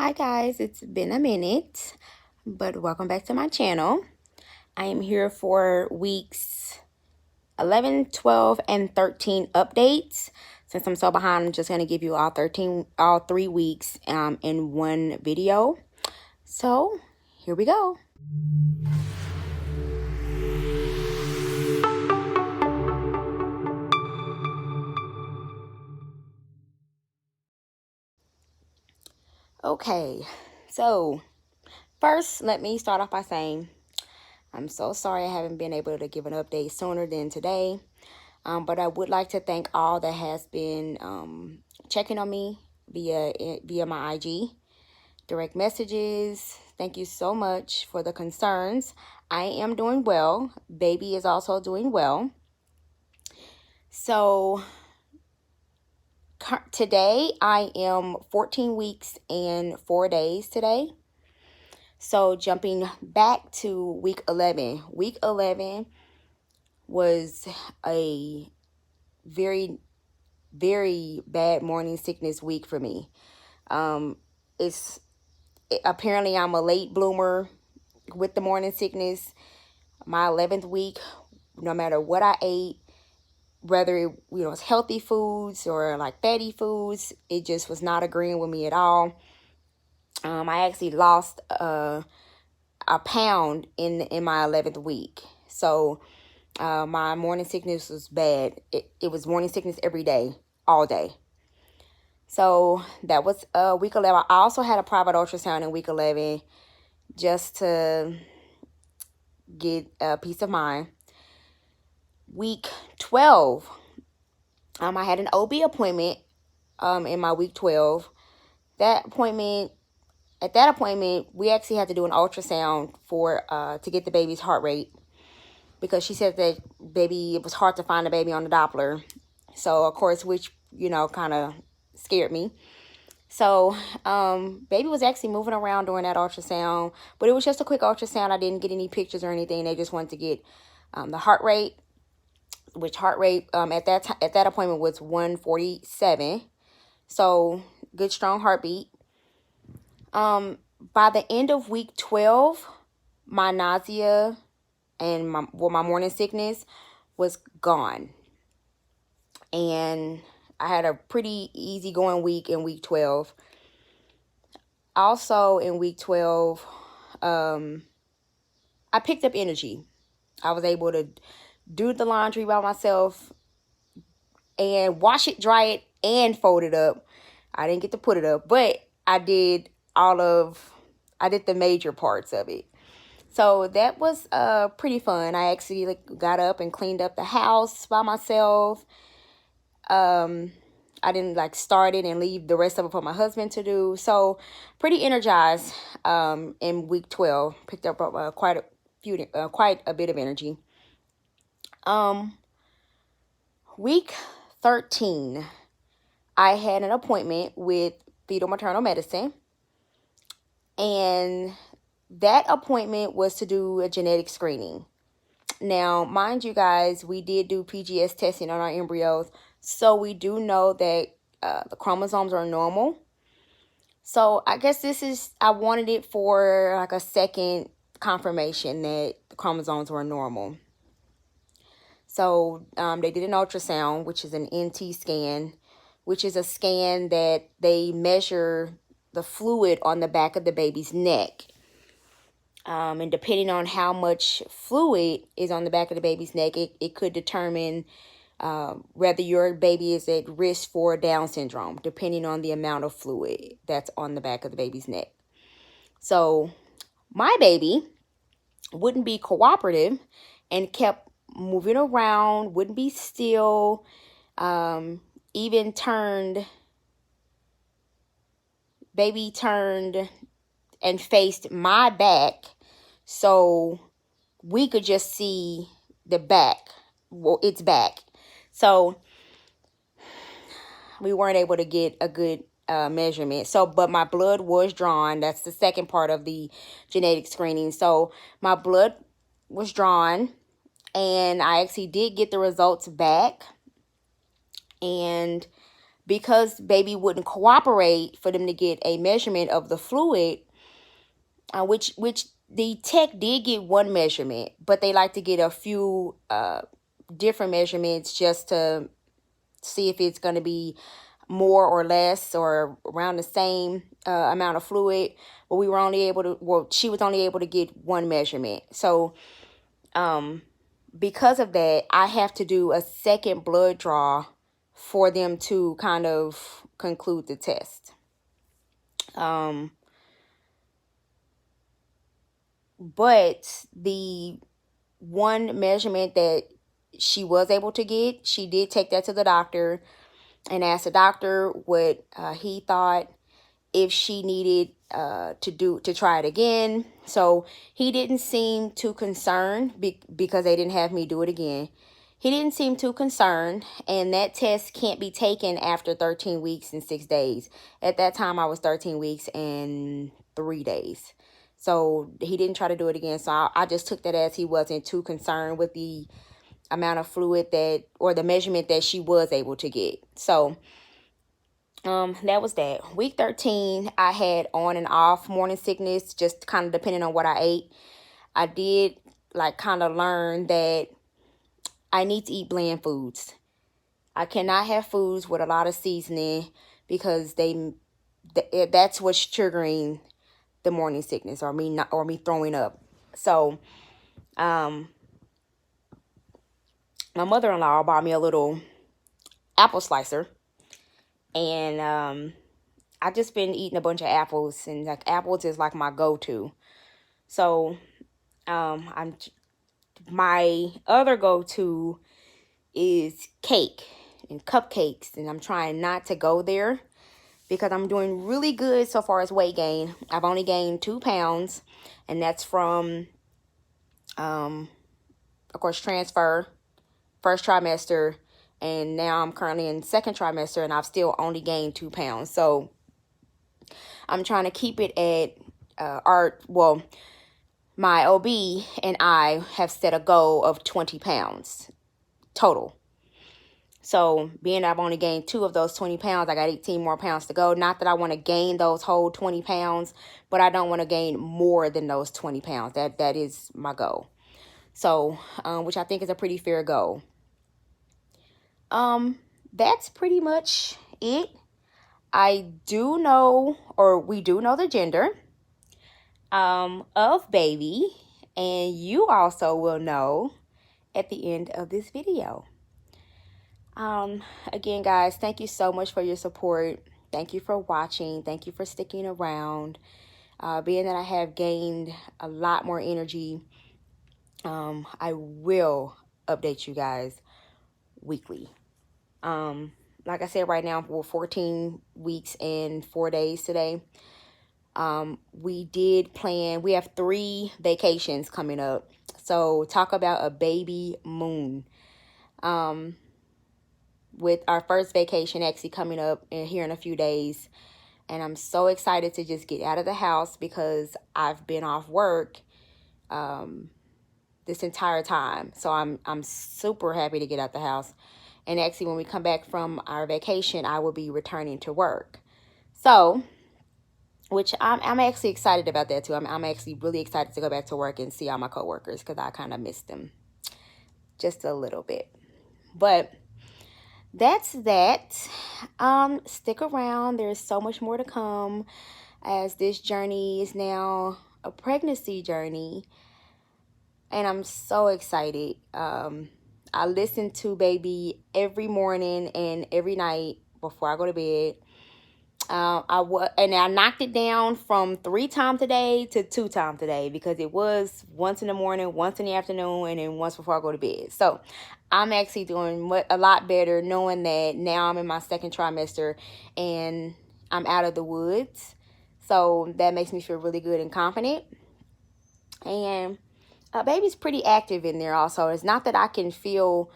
Hi guys, it's been a minute, but welcome back to my channel. I am here for weeks 11, 12, and 13 updates. Since I'm so behind, I'm just going to give you all 3 weeks in one video. So, here we go. Okay, so first, let me start off by saying I'm so sorry I haven't been able to give an update sooner than today. But I would like to thank all that has been checking on me via my IG, direct messages. Thank you so much for the concerns. I am doing well. Baby is also doing well. So today I am 14 weeks and 4 days today. So jumping back to week 11. Week 11 was a very bad morning sickness week for me. Apparently I'm a late bloomer with the morning sickness. My 11th week, no matter what I ate, whether it was healthy foods or like fatty foods, it just was not agreeing with me at all. I actually lost a pound in my 11th week. So my morning sickness was bad. It was morning sickness every day, all day. So that was week 11. I also had a private ultrasound in week 11 just to get peace of mind. Week 12, I had an OB appointment in my week 12. At that appointment, we actually had to do an ultrasound to get the baby's heart rate, because she said that it was hard to find the baby on the Doppler. So, of course, which, kind of scared me. So, baby was actually moving around during that ultrasound, but it was just a quick ultrasound. I didn't get any pictures or anything. They just wanted to get the heart rate, which heart rate at that appointment was 147. So, good, strong heartbeat. By the end of week 12, my nausea and my morning sickness was gone. And I had a pretty easygoing week in week 12. Also in week 12, I picked up energy. I was able to do the laundry by myself and wash it, dry it, and fold it up. I didn't get to put it up, but I did the major parts of it. So that was pretty fun. I actually got up and cleaned up the house by myself. I didn't start it and leave the rest of it for my husband to do. So pretty energized in week 12. Picked up quite a bit of energy. Week 13, I had an appointment with fetal maternal medicine. And that appointment was to do a genetic screening. Now, mind you guys, we did do PGS testing on our embryos, so we do know that the chromosomes are normal. So I guess I wanted it for a second confirmation that the chromosomes were normal. So they did an ultrasound, which is an NT scan, which is a scan that they measure the fluid on the back of the baby's neck. And depending on how much fluid is on the back of the baby's neck, it could determine whether your baby is at risk for Down syndrome, depending on the amount of fluid that's on the back of the baby's neck. So my baby wouldn't be cooperative and kept moving around, wouldn't be still, baby turned and faced my back, so we could just see the back, its back. So we weren't able to get a good measurement. But my blood was drawn. That's the second part of the genetic screening. So my blood was drawn, and I actually did get the results back. And because baby wouldn't cooperate for them to get a measurement of the fluid, which the tech did get one measurement, but they like to get a few different measurements just to see if it's going to be more or less or around the same amount of fluid. But we were only able to, well, she was only able to get one measurement. So because of that, I have to do a second blood draw for them to kind of conclude the test. But the one measurement that she was able to get, she did take that to the doctor and asked the doctor what he thought, if she needed to try it again. So he didn't seem too concerned because they didn't have me do it again. He didn't seem too concerned, and that test can't be taken after 13 weeks and 6 days. At that time, I was 13 weeks and 3 days. So he didn't try to do it again. So I just took that as he wasn't too concerned with the amount of fluid that, or the measurement that she was able to get. So that was that. Week 13, I had on and off morning sickness, just kind of depending on what I ate. I did like kind of learn that I need to eat bland foods. I cannot have foods with a lot of seasoning because that's what's triggering the morning sickness or me throwing up. So my mother-in-law bought me a little apple slicer, and I just been eating a bunch of apples, and like apples is like my go-to. So my other go-to is cake and cupcakes, and I'm trying not to go there because I'm doing really good so far as weight gain. I've only gained 2 pounds, and that's from of course transfer, first trimester, and now I'm currently in second trimester, and I've still only gained 2 pounds. So I'm trying to keep it at my OB and I have set a goal of 20 pounds total. So being I've only gained 2 of those 20 pounds, I got 18 more pounds to go. Not that I want to gain those whole 20 pounds, but I don't want to gain more than those 20 pounds. That is my goal. So, which I think is a pretty fair goal. That's pretty much it. I do know, or we do know the gender of baby, and you also will know at the end of this video. Again, guys, thank you so much for your support. Thank you for watching. Thank you for sticking around. Being that I have gained a lot more energy, I will update you guys weekly. Like I said, right now we're 14 weeks and 4 days today. We did plan, we have 3 vacations coming up. So talk about a baby moon. With our first vacation actually coming up here in a few days. And I'm so excited to just get out of the house because I've been off work this entire time. So I'm super happy to get out the house. And actually, when we come back from our vacation, I will be returning to work. So, which I'm actually excited about that too. I'm actually really excited to go back to work and see all my coworkers because I kind of missed them just a little bit. But that's that. Stick around. There's so much more to come as this journey is now a pregnancy journey. And I'm so excited. I listen to baby every morning and every night before I go to bed. And I knocked it down from 3 times a day to 2 times a day because it was once in the morning, once in the afternoon, and then once before I go to bed. So I'm actually doing a lot better knowing that now I'm in my second trimester and I'm out of the woods. So that makes me feel really good and confident. And baby's pretty active in there also. It's not that I can feel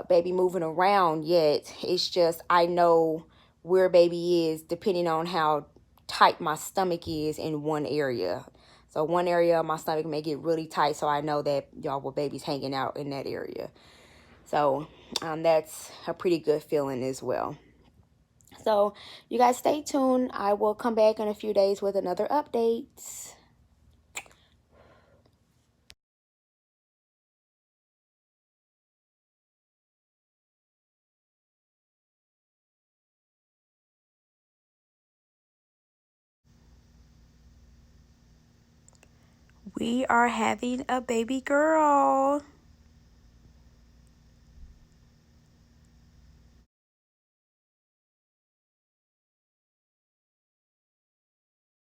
baby moving around yet. It's just I know where baby is depending on how tight my stomach is in one area. So one area of my stomach may get really tight, so I know that baby's hanging out in that area. So that's a pretty good feeling as well. So you guys stay tuned. I will come back in a few days with another update. We are having a baby girl.